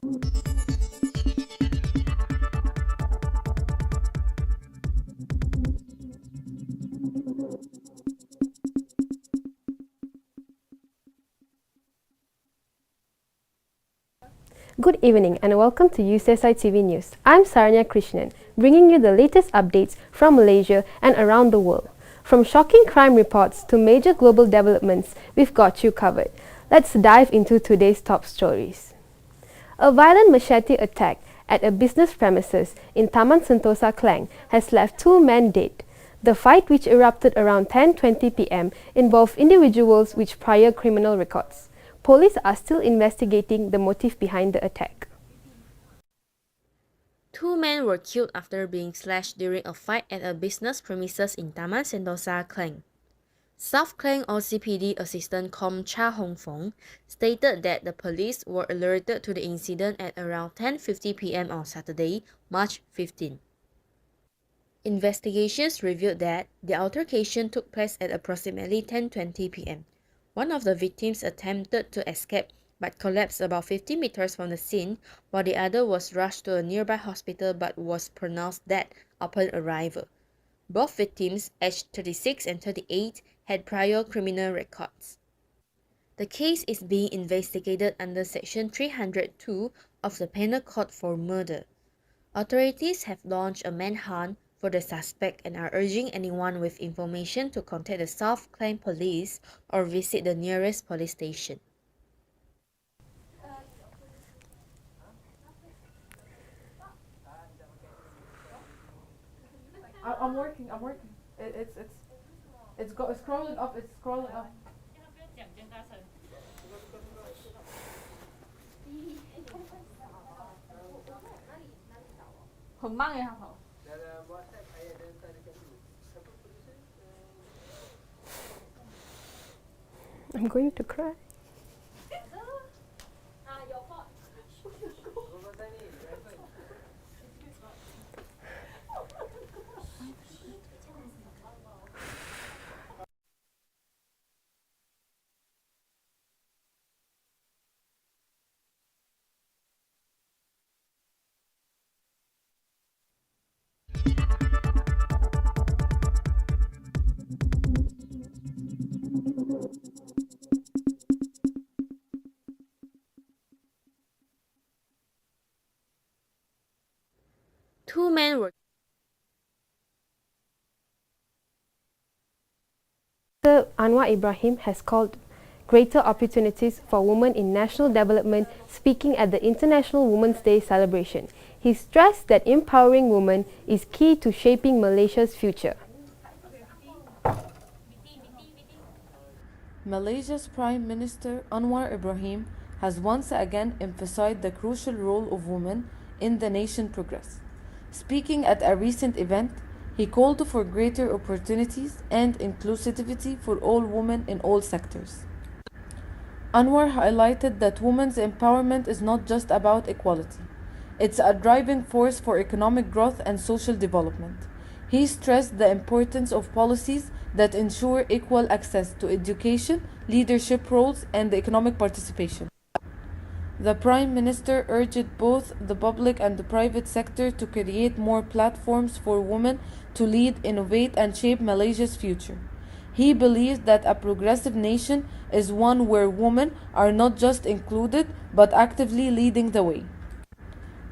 Good evening and welcome to UCSI TV News. I'm Saranya Krishnan, bringing you the latest updates from Malaysia and around the world. From shocking crime reports to major global developments, we've got you covered. Let's dive into today's top stories. A violent machete attack at a business premises in Taman Sentosa, Klang has left 2 men dead. The fight, which erupted around 10:20 p.m., involved individuals with prior criminal records. Police are still investigating the motive behind the attack. 2 men were killed after being slashed during a fight at a business premises in Taman Sentosa, Klang. South Klang OCPD Assistant Com Cha Hong Fong stated that the police were alerted to the incident at around 10:50 p.m. on Saturday, March 15. Investigations revealed that the altercation took place at approximately 10:20 p.m. One of the victims attempted to escape but collapsed about 50 meters from the scene, while the other was rushed to a nearby hospital but was pronounced dead upon arrival. Both victims, aged 36 and 38, had prior criminal records. The case is being investigated under Section 302 of the Penal Code for murder. Authorities have launched a manhunt for the suspect and are urging anyone with information to contact the South Klang Police or visit the nearest police station. I'm working. It's scrolling up. It's scrolling up. 很慢耶，好。I'm going to cry. Two men were Anwar Ibrahim has called greater opportunities for women in national development, speaking at the International Women's Day celebration. He stressed that empowering women is key to shaping Malaysia's future. Malaysia's Prime Minister Anwar Ibrahim has once again emphasized the crucial role of women in the nation's progress. Speaking at a recent event, he called for greater opportunities and inclusivity for all women in all sectors. Anwar highlighted that women's empowerment is not just about equality. It's a driving force for economic growth and social development. He stressed the importance of policies that ensure equal access to education, leadership roles, and economic participation. The Prime Minister urged both the public and the private sector to create more platforms for women to lead, innovate, and shape Malaysia's future. He believes that a progressive nation is one where women are not just included but actively leading the way.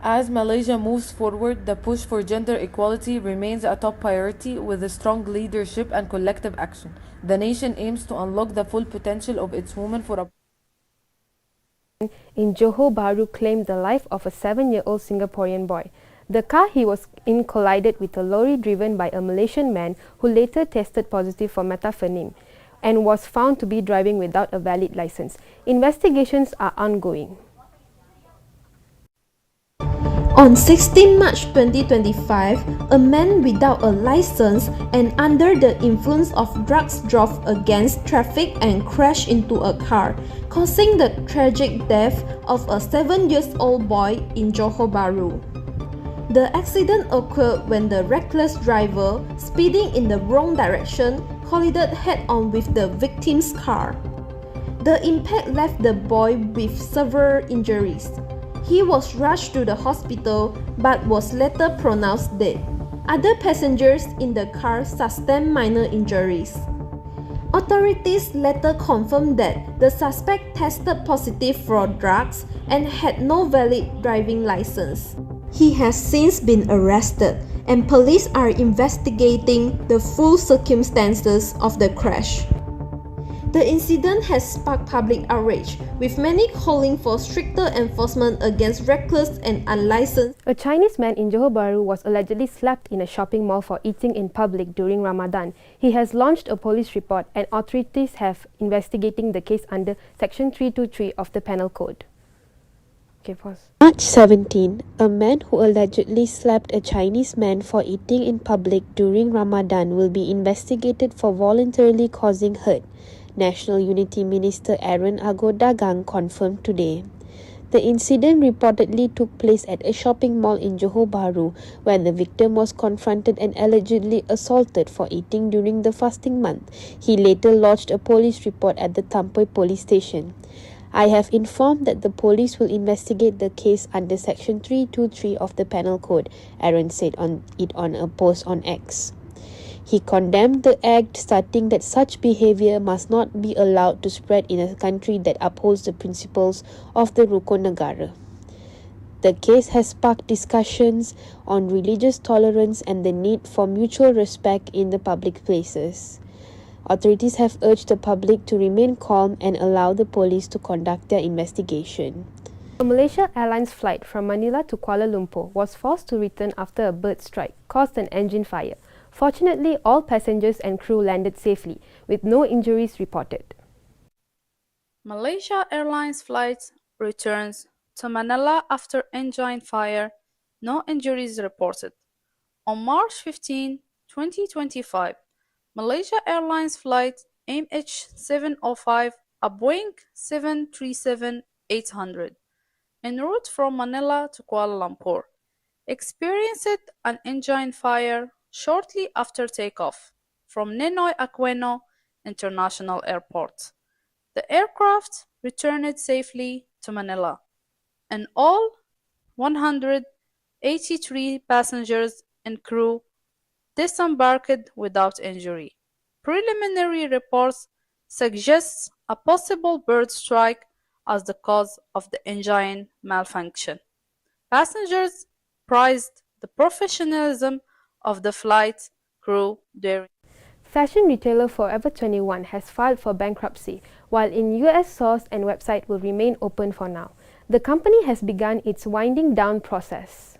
As Malaysia moves forward, the push for gender equality remains a top priority with a strong leadership and collective action. The nation aims to unlock the full potential of its women for a in Johor Bahru claimed the life of a 7-year-old Singaporean boy. The car he was in collided with a lorry driven by a Malaysian man who later tested positive for methamphetamine and was found to be driving without a valid license. Investigations are ongoing. On 16 March 2025, a man without a license and under the influence of drugs drove against traffic and crashed into a car, causing the tragic death of a 7-year-old boy in Johor Bahru. The accident occurred when the reckless driver, speeding in the wrong direction, collided head-on with the victim's car. The impact left the boy with severe injuries. He was rushed to the hospital but was later pronounced dead. Other passengers in the car sustained minor injuries. Authorities later confirmed that the suspect tested positive for drugs and had no valid driving license. He has since been arrested, and police are investigating the full circumstances of the crash. The incident has sparked public outrage, with many calling for stricter enforcement against reckless and unlicensed. A Chinese man in Johor Bahru was allegedly slapped in a shopping mall for eating in public during Ramadan. He has launched a police report and authorities have investigating the case under Section 323 of the Penal Code. Okay, pause. March 17, a man who allegedly slapped a Chinese man for eating in public during Ramadan will be investigated for voluntarily causing hurt, National Unity Minister Aaron Agodagang confirmed today. The incident reportedly took place at a shopping mall in Johor Bahru when the victim was confronted and allegedly assaulted for eating during the fasting month. He later lodged a police report at the Tampoi police station. I have informed that the police will investigate the case under Section 323 of the Penal Code, Aaron said on a post on X. He condemned the act, stating that such behavior must not be allowed to spread in a country that upholds the principles of the Rukun Negara. The case has sparked discussions on religious tolerance and the need for mutual respect in the public places. Authorities have urged the public to remain calm and allow the police to conduct their investigation. A Malaysia Airlines flight from Manila to Kuala Lumpur was forced to return after a bird strike caused an engine fire. Fortunately, all passengers and crew landed safely, with no injuries reported. Malaysia Airlines flight returns to Manila after engine fire, no injuries reported. On March 15, 2025, Malaysia Airlines flight MH705, a Boeing 737-800, en route from Manila to Kuala Lumpur, experienced an engine fire shortly after takeoff from Ninoy Aquino International Airport. The aircraft returned safely to Manila, and all 183 passengers and crew disembarked without injury. Preliminary reports suggest a possible bird strike as the cause of the engine malfunction. Passengers praised the professionalism of the flight crew during. Fashion retailer Forever 21 has filed for bankruptcy, while in US stores and website will remain open for now. The company has begun its winding down process.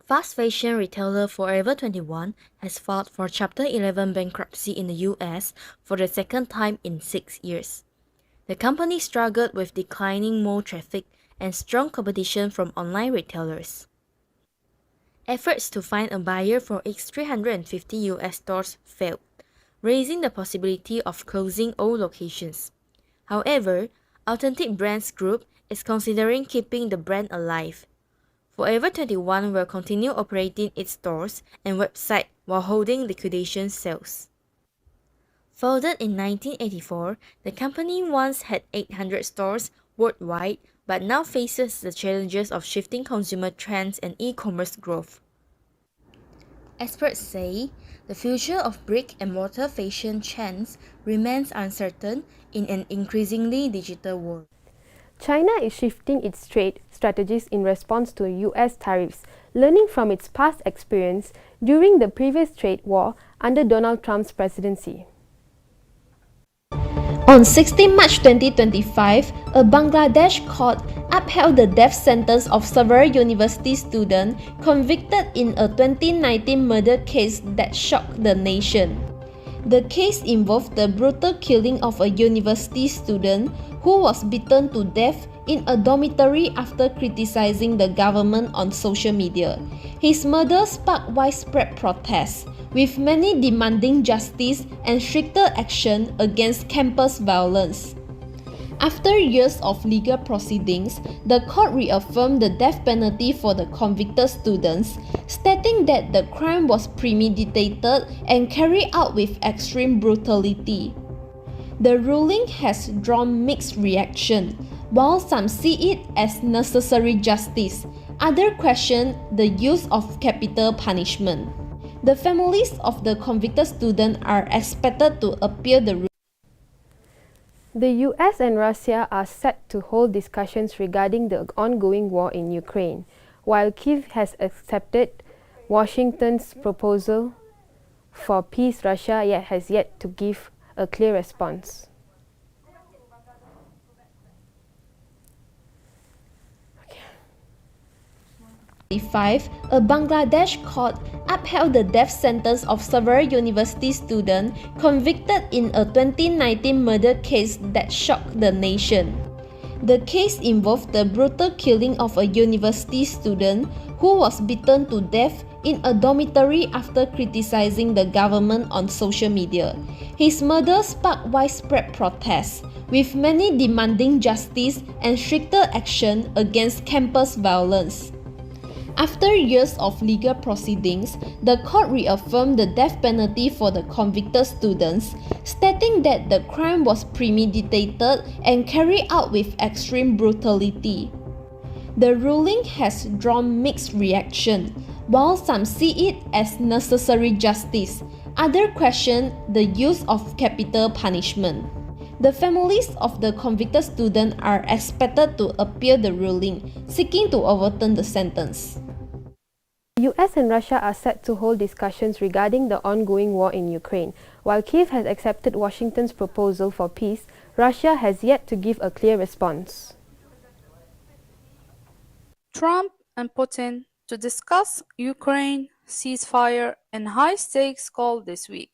Fast fashion retailer Forever 21 has filed for Chapter 11 bankruptcy in the US for the second time in 6 years. The company struggled with declining mall traffic and strong competition from online retailers. Efforts to find a buyer for its 350 US stores failed, raising the possibility of closing all locations. However, Authentic Brands Group is considering keeping the brand alive. Forever 21 will continue operating its stores and website while holding liquidation sales. Founded in 1984, the company once had 800 stores worldwide, but now faces the challenges of shifting consumer trends and e-commerce growth. Experts say the future of brick-and-mortar fashion chains remains uncertain in an increasingly digital world. China is shifting its trade strategies in response to US tariffs, learning from its past experience during the previous trade war under Donald Trump's presidency. On 16 March 2025, a Bangladesh court upheld the death sentence of several university students convicted in a 2019 murder case that shocked the nation. The case involved the brutal killing of a university student who was beaten to death in a dormitory after criticizing the government on social media. His murder sparked widespread protests, with many demanding justice and stricter action against campus violence. After years of legal proceedings, the court reaffirmed the death penalty for the convicted students, stating that the crime was premeditated and carried out with extreme brutality. The ruling has drawn mixed reaction. while some see it as necessary justice. Others question the use of capital punishment. The families of the convicted students are expected to appeal the ruling. The US and Russia are set to hold discussions regarding the ongoing war in Ukraine, while Kyiv has accepted Washington's proposal for peace. Russia has yet to give a clear response. A Bangladesh court upheld the death sentence of several university students convicted in a 2019 murder case that shocked the nation. The case involved the brutal killing of a university student who was beaten to death in a dormitory after criticizing the government on social media. His murder sparked widespread protests, with many demanding justice and stricter action against campus violence. After years of legal proceedings, the court reaffirmed the death penalty for the convicted students, stating that the crime was premeditated and carried out with extreme brutality. The ruling has drawn mixed reaction. While some see it as necessary justice, others question the use of capital punishment. The families of the convicted students are expected to appeal the ruling, seeking to overturn the sentence. The US and Russia are set to hold discussions regarding the ongoing war in Ukraine. While Kyiv has accepted Washington's proposal for peace, Russia has yet to give a clear response. Trump and Putin to discuss Ukraine ceasefire and high-stakes call this week.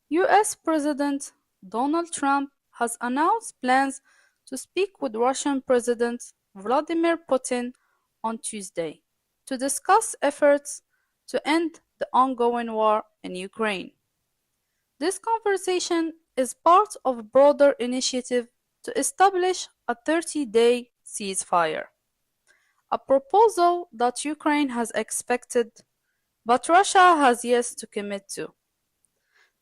US President Donald Trump has announced plans to speak with Russian President Vladimir Putin on Tuesday to discuss efforts to end the ongoing war in Ukraine. This conversation is part of a broader initiative to establish a 30-day ceasefire, a proposal that Ukraine has accepted, but Russia has yet to commit to.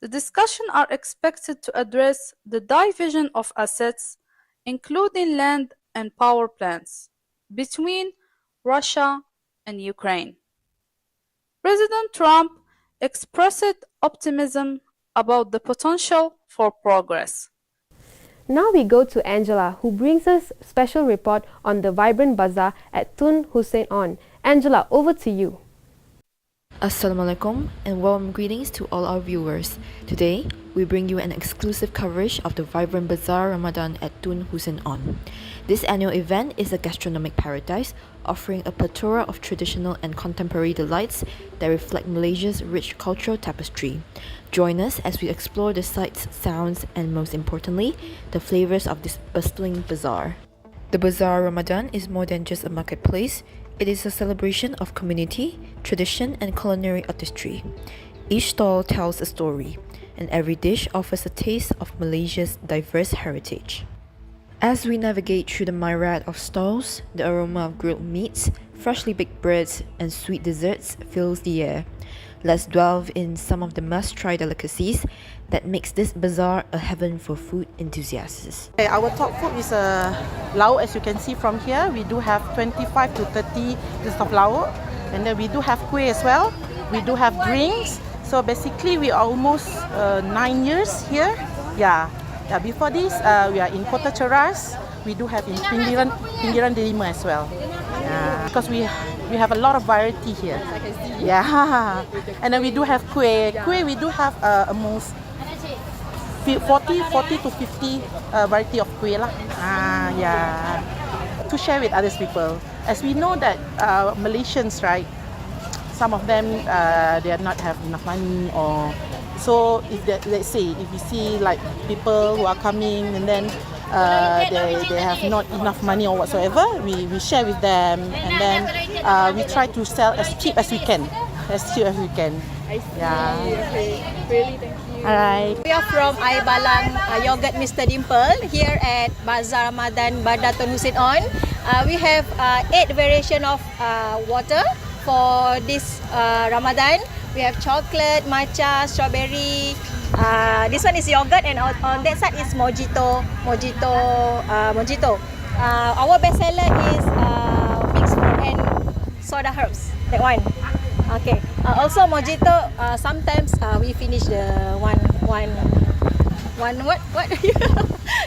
The discussions are expected to address the division of assets, including land and power plants, between Russia and Ukraine. President Trump expressed optimism about the potential for progress. Now we go to Angela, who brings us a special report on the vibrant bazaar at Tun Hussein On. Angela, over to you. Assalamualaikum and warm greetings to all our viewers. Today, we bring you an exclusive coverage of the vibrant Bazaar Ramadan at Tun Hussein On. This annual event is a gastronomic paradise, offering a plethora of traditional and contemporary delights that reflect Malaysia's rich cultural tapestry. Join us as we explore the sights, sounds, and most importantly, the flavors of this bustling bazaar. The Bazaar Ramadan is more than just a marketplace. It is a celebration of community, tradition, and culinary artistry. Each stall tells a story, and every dish offers a taste of Malaysia's diverse heritage. As we navigate through the myriad of stalls, the aroma of grilled meats, freshly baked breads, and sweet desserts fills the air. Let's delve in some of the must-try delicacies that makes this bazaar a heaven for food enthusiasts. Okay, our top food is lau. As you can see from here, we do have 25 to 30 pieces of lau, and then we do have kueh as well. We do have drinks. So basically, we are almost 9 years here. Yeah. Before this, we are in Kota Ceras. We do have in Pinggiran Delima as well. Because we have a lot of variety here. Yeah. And then we do have kueh. Kueh, we do have almost 40 to 50 variety of kueh lah. Yeah. To share with other people. As we know that Malaysians, right, some of them they are not have enough money, or so if they, let's say if we see like people who are coming and then they have not enough money or whatsoever, we share with them, and then we try to sell as cheap as we can. I see. Yeah. Okay. Really, thank you. Alright. We are from Balang Yogurt Mr. Dimple here at Bazaar Ramadan Bandar Tun Hussein On. We have 8 variation of water for this Ramadan. We have chocolate, matcha, strawberry. This one is yogurt, and on that side is mojito. our best seller is mixed fruit and soda herbs. That one. Okay. Also mojito. Sometimes we finish the one what?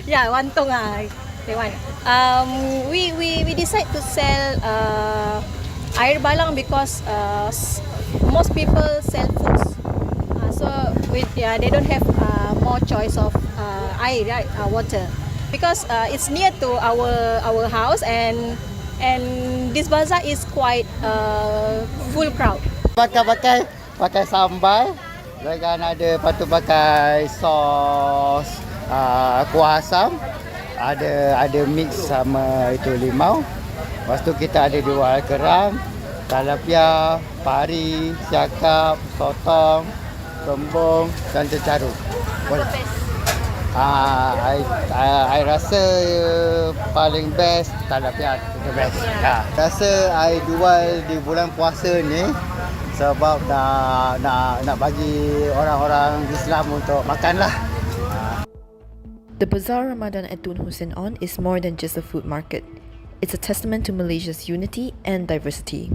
Yeah, one tong that one. We decide to sell air balang because most people sell foods. So they don't have more choice of air, right? Water, because it's near to our house, and this bazaar is quite full crowd. Pakai sambal, dengan ada patut pakai sos kuah asam, ada mix sama itu limau. Lepas tu kita ada jual kerang, talapia, pari, siakap, sotong, kembung dan cecaru. Boleh. I rasa paling best talapia the best. Ya. Rasa I jual di bulan puasa ni sebab nak bagi orang-orang Islam untuk makan lah. The Bazaar Ramadan at Tun Hussein On is more than just a food market. It's a testament to Malaysia's unity and diversity.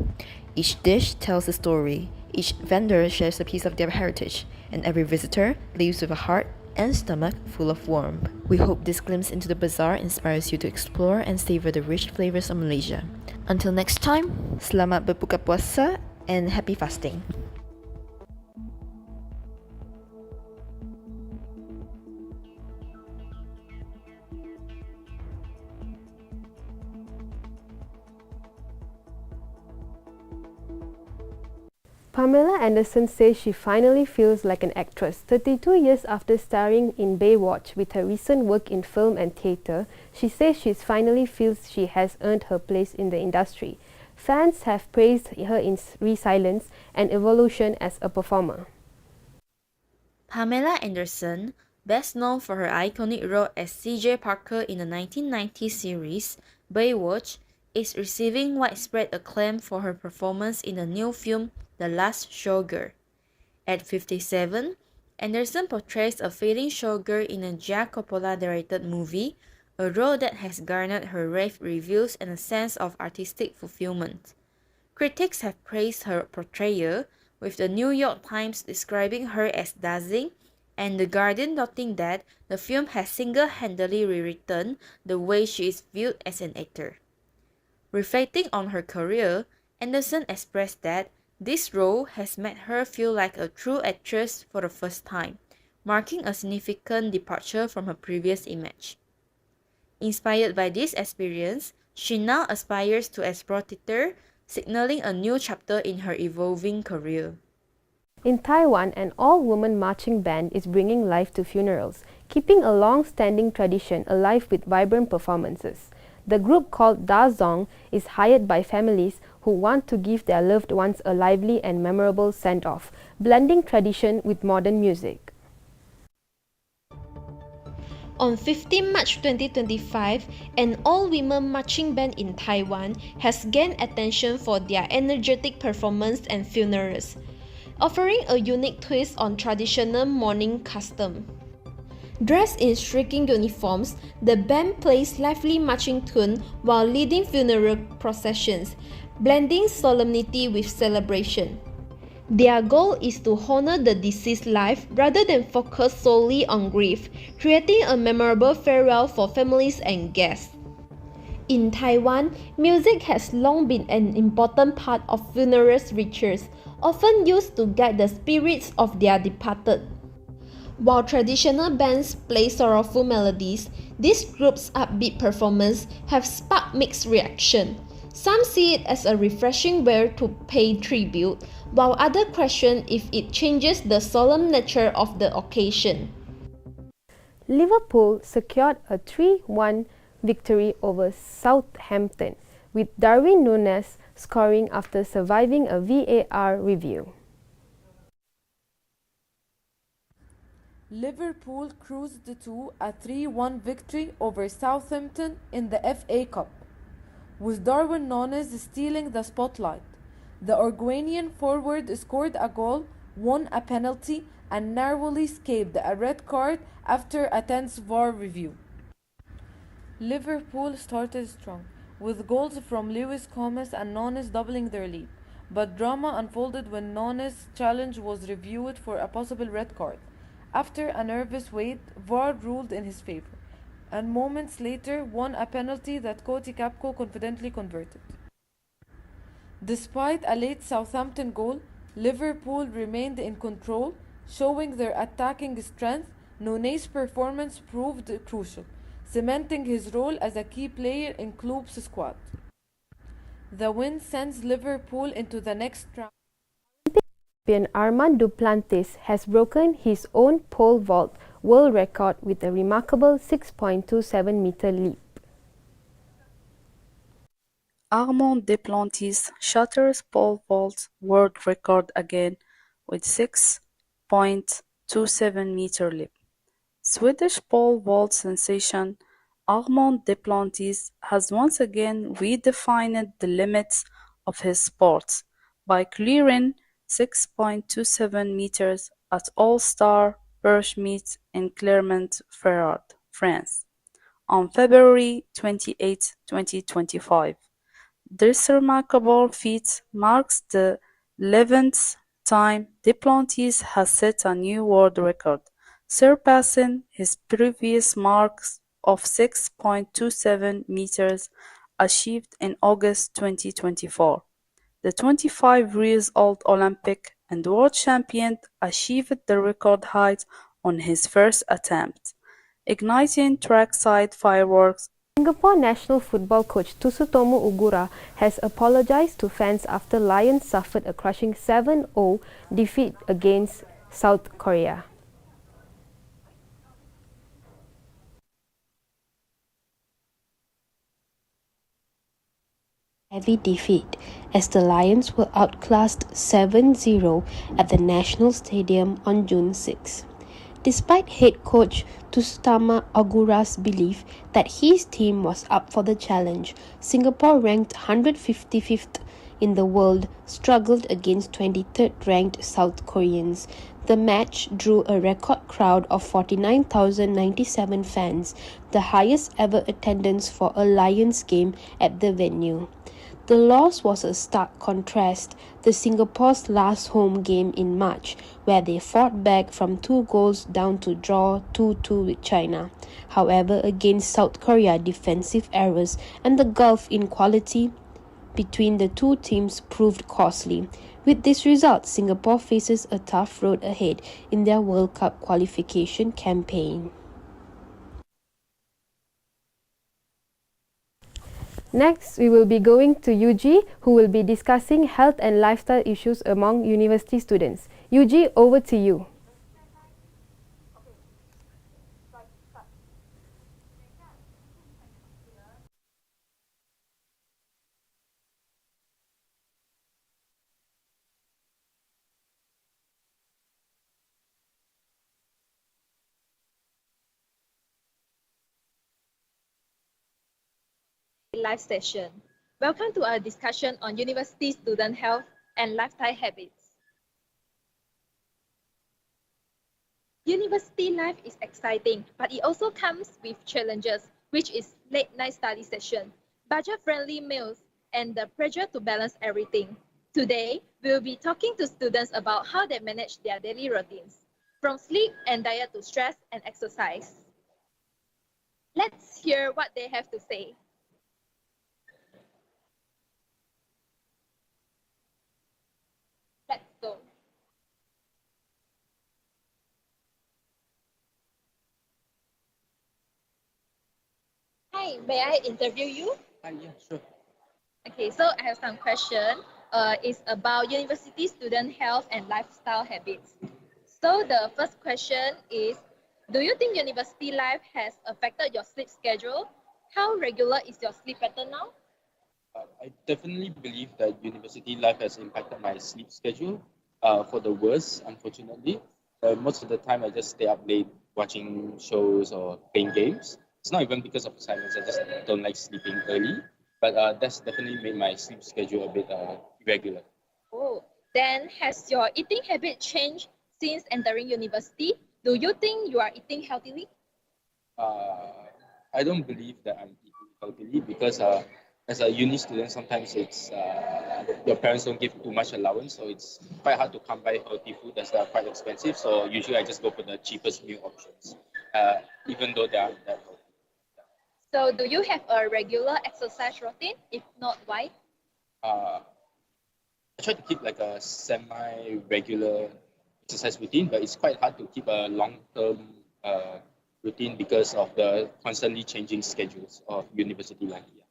Each dish tells a story, each vendor shares a piece of their heritage, and every visitor leaves with a heart and stomach full of warmth. We hope this glimpse into the bazaar inspires you to explore and savor the rich flavors of Malaysia. Until next time, selamat berbuka puasa and happy fasting. Pamela Anderson says she finally feels like an actress. 32 years after starring in Baywatch with her recent work in film and theatre, she says she finally feels she has earned her place in the industry. Fans have praised her resilience and evolution as a performer. Pamela Anderson, best known for her iconic role as CJ Parker in the 1990s series Baywatch, is receiving widespread acclaim for her performance in the new film The Last Showgirl. At 57, Anderson portrays a failing showgirl in a Gia Coppola-directed movie, a role that has garnered her rave reviews and a sense of artistic fulfillment. Critics have praised her portrayal, with the New York Times describing her as dazzling and The Guardian noting that the film has single-handedly rewritten the way she is viewed as an actor. Reflecting on her career, Anderson expressed that this role has made her feel like a true actress for the first time, marking a significant departure from her previous image. Inspired by this experience, she now aspires to explore theatre, signaling a new chapter in her evolving career. In Taiwan, an all-woman marching band is bringing life to funerals, keeping a long-standing tradition alive with vibrant performances. The group, called Da Zong, is hired by families who want to give their loved ones a lively and memorable send-off, blending tradition with modern music. On 15 March 2025, an all-women marching band in Taiwan has gained attention for their energetic performance and funerals, offering a unique twist on traditional mourning custom. Dressed in striking uniforms, the band plays lively marching tune while leading funeral processions, blending solemnity with celebration. Their goal is to honor the deceased life rather than focus solely on grief, creating a memorable farewell for families and guests. In Taiwan, music has long been an important part of funeral rituals, often used to guide the spirits of their departed. While traditional bands play sorrowful melodies, this group's upbeat performance have sparked mixed reaction. Some see it as a refreshing way to pay tribute, while others question if it changes the solemn nature of the occasion. Liverpool secured a 3-1 victory over Southampton, with Darwin Núñez scoring after surviving a VAR review. Liverpool cruised to a 3-1 victory over Southampton in the FA Cup, with Darwin Núñez stealing the spotlight. The Uruguayan forward scored a goal, won a penalty, and narrowly escaped a red card after a tense VAR review. Liverpool started strong, with goals from Lewis Comas and Nunes doubling their lead. But drama unfolded when Nunes' challenge was reviewed for a possible red card. After a nervous wait, VAR ruled in his favor, and moments later won a penalty that Cody Capco confidently converted. Despite a late Southampton goal, Liverpool remained in control, showing their attacking strength. Nunes' performance proved crucial, cementing his role as a key player in Klopp's squad. The win sends Liverpool into the next round. Champion Armand Duplantis has broken his own pole vault world record with a remarkable 6.27-meter leap. Armand Duplantis shatters pole vault world record again with 6.27-meter leap. Swedish pole vault sensation Armand Duplantis has once again redefined the limits of his sport by clearing 6.27 meters at All-Star Perche Meet in Clermont-Ferrand, France, on February 28, 2025. This remarkable feat marks the 11th time Duplantis has set a new world record, surpassing his previous marks of 6.27 meters achieved in August 2024. The 25 years old Olympic and world champion achieved the record height on his first attempt, igniting trackside fireworks. Singapore national football coach Tusutomu Ugura has apologized to fans after Lions suffered a crushing 7-0 defeat against South Korea. Heavy defeat as the Lions were outclassed 7-0 at the National Stadium on June 6. Despite head coach Tusutomu Ogura's belief that his team was up for the challenge, Singapore, ranked 155th in the world, struggled against 23rd ranked South Koreans. The match drew a record crowd of 49,097 fans, the highest ever attendance for a Lions game at the venue. The loss was a stark contrast to Singapore's last home game in March, where they fought back from 2 goals down to draw 2-2 with China. However, against South Korea, defensive errors and the gulf in quality between the two teams proved costly. With this result, Singapore faces a tough road ahead in their World Cup qualification campaign. Next, we will be going to Yuji, who will be discussing health and lifestyle issues among university students. Yuji, over to you. Live session. Welcome to our discussion on university student health and lifestyle habits. University life is exciting, but it also comes with challenges, which is late night study session, budget-friendly meals, and the pressure to balance everything. Today, we'll be talking to students about how they manage their daily routines, from sleep and diet to stress and exercise. Let's hear what they have to say. Let's go. Hi, may I interview you? Yeah, sure. Okay, so I have some question. It's about university student health and lifestyle habits. So the first question is, do you think university life has affected your sleep schedule? How regular is your sleep pattern now? I definitely believe that university life has impacted my sleep schedule for the worse, unfortunately. Most of the time, I just stay up late watching shows or playing games. It's not even because of assignments, I just don't like sleeping early. But that's definitely made my sleep schedule a bit irregular. Oh, then has your eating habit changed since entering university? Do you think you are eating healthily? Uh, I don't believe that I'm eating healthily because as a uni student, sometimes it's your parents don't give too much allowance, so it's quite hard to come by healthy food as they are quite expensive. So usually I just go for the cheapest meal options, even though they aren't that healthy. So do you have a regular exercise routine? If not, why? Uh, I try to keep like a semi-regular exercise routine, but it's quite hard to keep a long-term routine because of the constantly changing schedules of university life. Yeah.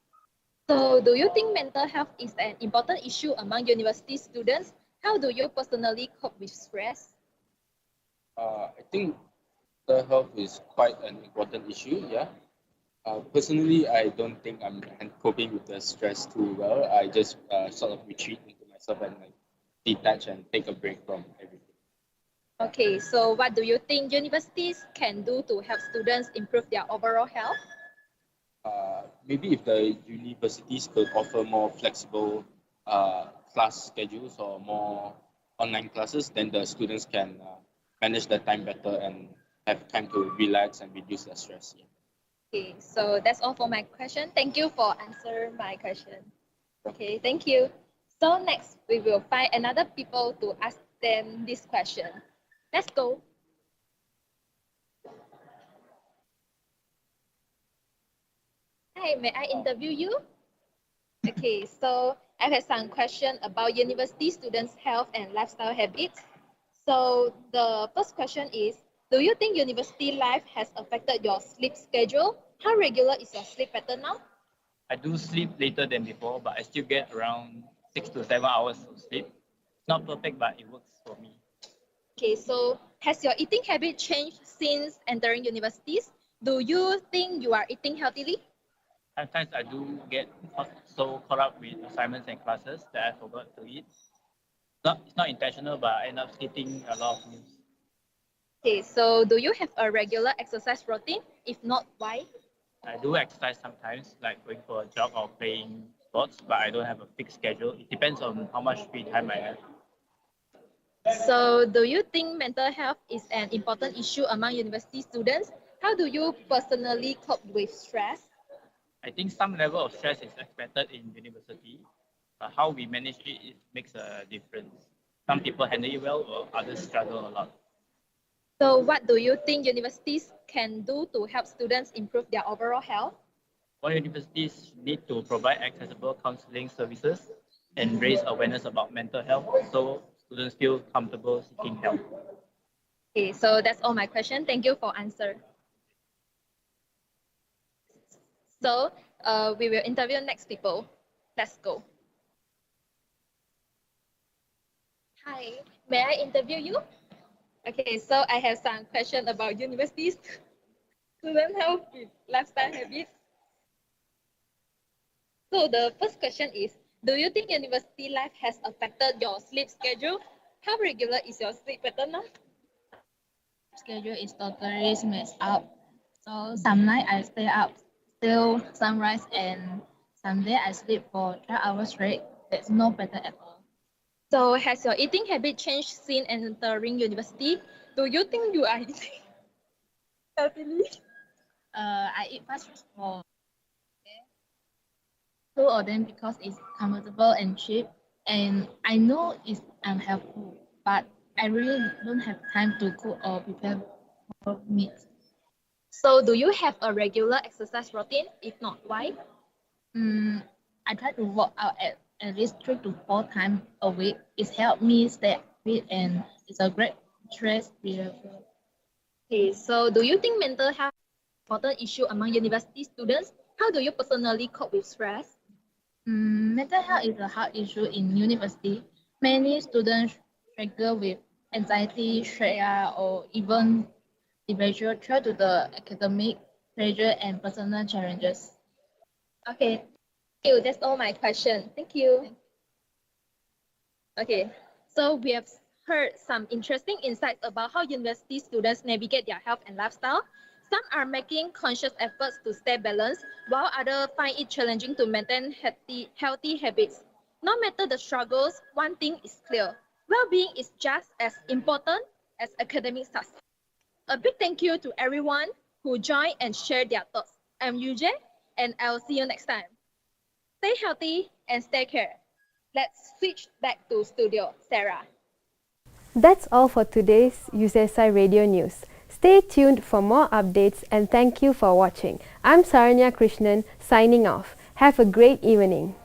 So do you think mental health is an important issue among university students? How do you personally cope with stress? I think the health is quite an important issue. Yeah. Personally, I don't think I'm coping with the stress too well. I just sort of retreat into myself and like detach and take a break from everything. Okay, so what do you think universities can do to help students improve their overall health? Maybe if the universities could offer more flexible class schedules or more online classes, then the students can manage their time better and have time to relax and reduce their stress. Yeah. Okay, so that's all for my question. Thank you for answering my question. Okay, thank you. So next, we will find another people to ask them this question. Let's go. Hi, may I interview you? Okay, so I have some question about university students' health and lifestyle habits. So the first question is, do you think university life has affected your sleep schedule? How regular is your sleep pattern now? I do sleep later than before, but I still get around 6 to 7 hours of sleep. It's not perfect, but it works for me. Okay, so has your eating habit changed since entering universities? Do you think you are eating healthily? Sometimes I do get so caught up with assignments and classes that I forgot to eat. It's not intentional, but I end up skipping a lot of meals. Okay, so do you have a regular exercise routine? If not, why? I do exercise sometimes, like going for a jog or playing sports, but I don't have a fixed schedule. It depends on how much free time I have. So do you think mental health is an important issue among university students? How do you personally cope with stress? I think some level of stress is expected in university, but how we manage it makes a difference. Some people handle it well, or others struggle a lot. So what do you think universities can do to help students improve their overall health? All universities need to provide accessible counseling services and raise awareness about mental health so students feel comfortable seeking help. Okay, so that's all my question. Thank you for answer. So we will interview next people. Let's go. Hi, may I interview you? Okay, so I have some question about universities, student health with lifestyle habits. So the first question is, do you think university life has affected your sleep schedule? How regular is your sleep pattern now? Schedule is totally messed up. So some night I stay up till sunrise and some day I sleep for 12 hours straight. That's no better at all. So has your eating habit changed since entering university? Do you think you are eating healthily? I eat fast food for two of them because it's comfortable and cheap, and I know it's unhealthy, but I really don't have time to cook or prepare for meat. So do you have a regular exercise routine? If not, why? Mm, I try to work out at least 3 to 4 times a week. It's helped me stay fit and it's a great stress reliever. Okay, so do you think mental health is an important issue among university students? How do you personally cope with stress? Mental health is a hard issue in university. Many students struggle with anxiety, stress, or even depression due to the academic pressure and personal challenges. Okay, thank you. That's all my question. Thank you. Okay, so we have heard some interesting insights about how university students navigate their health and lifestyle. Some are making conscious efforts to stay balanced, while others find it challenging to maintain healthy habits. No matter the struggles, one thing is clear. Well-being is just as important as academic success. A big thank you to everyone who joined and shared their thoughts. I'm UJ, and I'll see you next time. Stay healthy and stay care. Let's switch back to studio, Sarah. That's all for today's UCSI Radio News. Stay tuned for more updates and thank you for watching. I'm Saranya Krishnan signing off. Have a great evening.